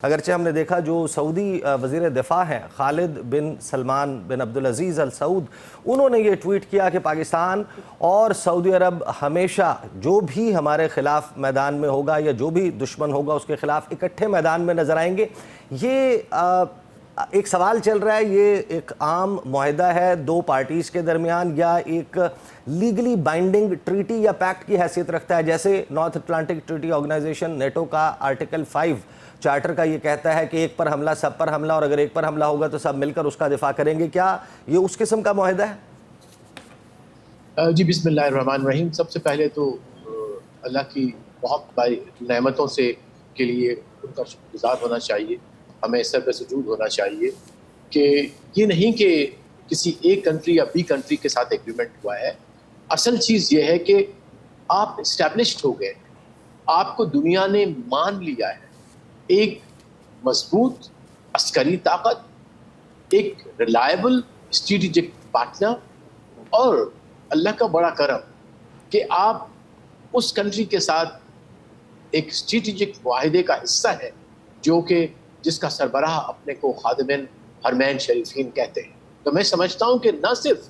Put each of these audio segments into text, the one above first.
اگرچہ ہم نے دیکھا جو سعودی وزیر دفاع ہیں خالد بن سلمان بن عبدالعزیز ال سعود، انہوں نے یہ ٹویٹ کیا کہ پاکستان اور سعودی عرب ہمیشہ جو بھی ہمارے خلاف میدان میں ہوگا یا جو بھی دشمن ہوگا اس کے خلاف اکٹھے میدان میں نظر آئیں گے۔ یہ ایک سوال چل رہا ہے، یہ ایک عام معاہدہ ہے دو پارٹیز کے درمیان یا ایک لیگلی بائنڈنگ ٹریٹی یا پیکٹ کی حیثیت رکھتا ہے؟ جیسے North Atlantic Treaty Organization NATO کا آرٹیکل 5 چارٹر کا یہ کہتا ہے کہ ایک پر حملہ سب پر حملہ، اور اگر ایک پر حملہ ہوگا تو سب مل کر اس کا دفاع کریں گے۔ کیا یہ اس قسم کا معاہدہ ہے؟ جی بسم اللہ الرحمن الرحیم۔ سب سے پہلے تو اللہ کی بہت بڑی نعمتوں سے کے لیے ان کا شکر گزار ہونا چاہیے، ہمیں سر پہ سجود ہونا چاہیے کہ یہ نہیں کہ کسی ایک کنٹری یا بی کنٹری کے ساتھ ایگریمنٹ ہوا ہے۔ اصل چیز یہ ہے کہ آپ اسٹیبلشڈ ہو گئے، آپ کو دنیا نے مان لیا ہے، ایک مضبوط عسکری طاقت، ایک ریلائبل اسٹریٹجک پارٹنر، اور اللہ کا بڑا کرم کہ آپ اس کنٹری کے ساتھ ایک اسٹریٹجک معاہدے کا حصہ ہے جو کہ جس کا سربراہ اپنے کو خادمین حرمین شریفین کہتے ہیں۔ تو میں سمجھتا ہوں کہ نہ صرف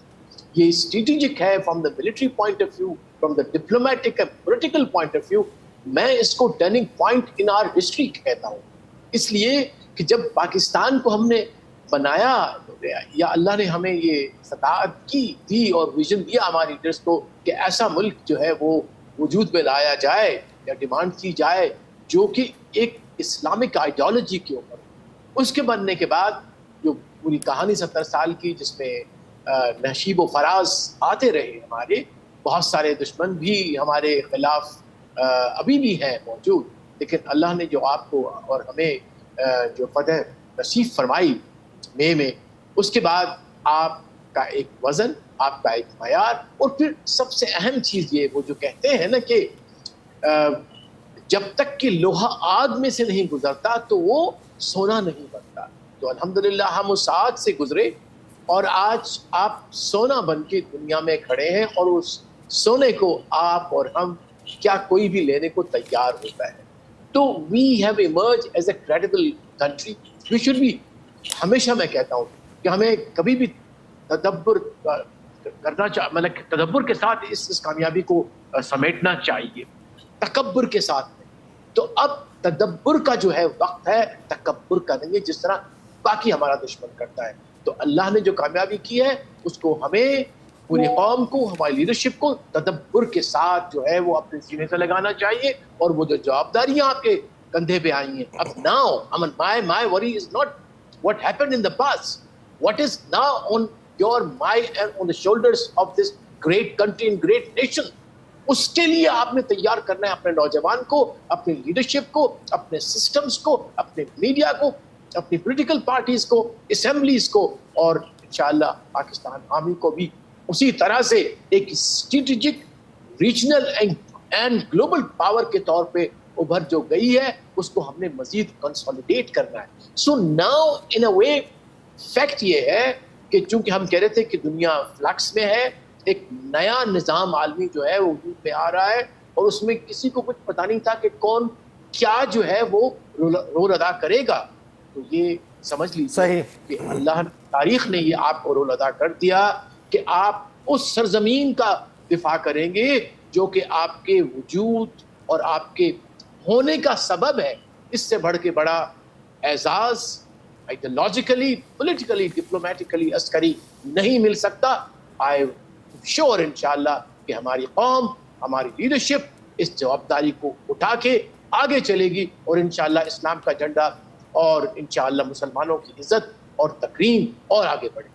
یہ اسٹریٹجک ہے from the military point of view, from the diplomatic and political point of view, میں اس کو turning point in our history کہتا ہوں، اس لیے کہ جب پاکستان کو ہم نے بنایا یا اللہ نے ہمیں یہ استطاعت دی اور ویژن دیا ہمارے لیڈرز کو کہ ایسا ملک جو ہے وہ وجود میں لایا جائے یا ڈیمانڈ کی جائے جو کہ ایک اسلامک آئیڈیالوجی کے اوپر، اس کے بننے کے بعد جو پوری کہانی 70 سال کی جس میں نشیب و فراز آتے رہے، ہمارے بہت سارے دشمن بھی ہمارے خلاف ابھی بھی ہیں موجود، لیکن اللہ نے جو آپ کو اور ہمیں جو فتح نصیب فرمائی مئی میں، اس کے بعد آپ کا ایک وزن، آپ کا ایک معیار، اور پھر سب سے اہم چیز یہ وہ جو کہتے ہیں نا کہ جب تک کہ لوہا آگ میں سے نہیں گزرتا تو وہ سونا نہیں بنتا۔ تو الحمدللہ ہم اس آگ سے گزرے اور آج آپ سونا بن کے دنیا میں کھڑے ہیں، اور اس سونے کو آپ اور ہم کیا کوئی بھی لینے کو تیار ہوتا ہے۔ تو we have emerge as a credible country. We should be, ہمیشہ میں کہتا ہوں کہ ہمیں کبھی بھی تدبر کرنا چاہیے، مطلب تدبر کے ساتھ اس کامیابی کو سمیٹنا چاہیے، تکبر کے ساتھ نہیں۔ تو اب تدبر کا جو ہے وقت ہے، تکبر کا نہیں ہے جس طرح باقی ہمارا دشمن کرتا ہے۔ تو اللہ نے جو کامیابی کی ہے اس کو ہمیں، پوری قوم کو، ہماری لیڈرشپ کو تدبر کے ساتھ جو ہے وہ اپنے سینے سے لگانا چاہیے، اور وہ جو جوابداریاں آپ کے کندھے پہ آئی ہیں اب now, my worry is not what happened in the past, what is now on your mind and on the shoulders of this great country and great nation۔ اس کے لیے آپ نے تیار کرنا ہے اپنے نوجوان کو، اپنی لیڈرشپ کو، اپنے سسٹمز کو، اپنے میڈیا کو، اپنی پولیٹیکل پارٹیز کو، اسمبلیز کو، اور انشاءاللہ پاکستان آرمی کو بھی اسی طرح سے ایک strategic regional and global power کے طور پہ ابھر جو گئی ہے اس کو ہم نے مزید کنسولیڈیٹ کرنا ہے۔ So now in a way fact یہ ہے کہ چونکہ ہم کہہ رہے تھے کہ دنیا فلکس میں ہے، ایک نیا نظام عالمی جو ہے وہ وجود میں آ رہا ہے، اور اس میں کسی کو کچھ پتہ نہیں تھا کہ کون کیا جو ہے وہ رول ادا کرے گا۔ تو یہ سمجھ لیجیے کہ اللہ تاریخ نے یہ آپ کو رول ادا کر دیا کہ آپ اس سرزمین کا دفاع کریں گے جو کہ آپ کے وجود اور آپ کے ہونے کا سبب ہے۔ اس سے بڑھ کے بڑا اعزاز آئیڈیالوجیکلی، پولیٹیکلی، ڈپلومیٹیکلی، عسکری نہیں مل سکتا۔ آئی شور انشاءاللہ کہ ہماری قوم، ہماری لیڈرشپ اس جوابداری کو اٹھا کے آگے چلے گی، اور انشاءاللہ اسلام کا جھنڈا اور انشاءاللہ مسلمانوں کی عزت اور تکریم اور آگے بڑھے گی۔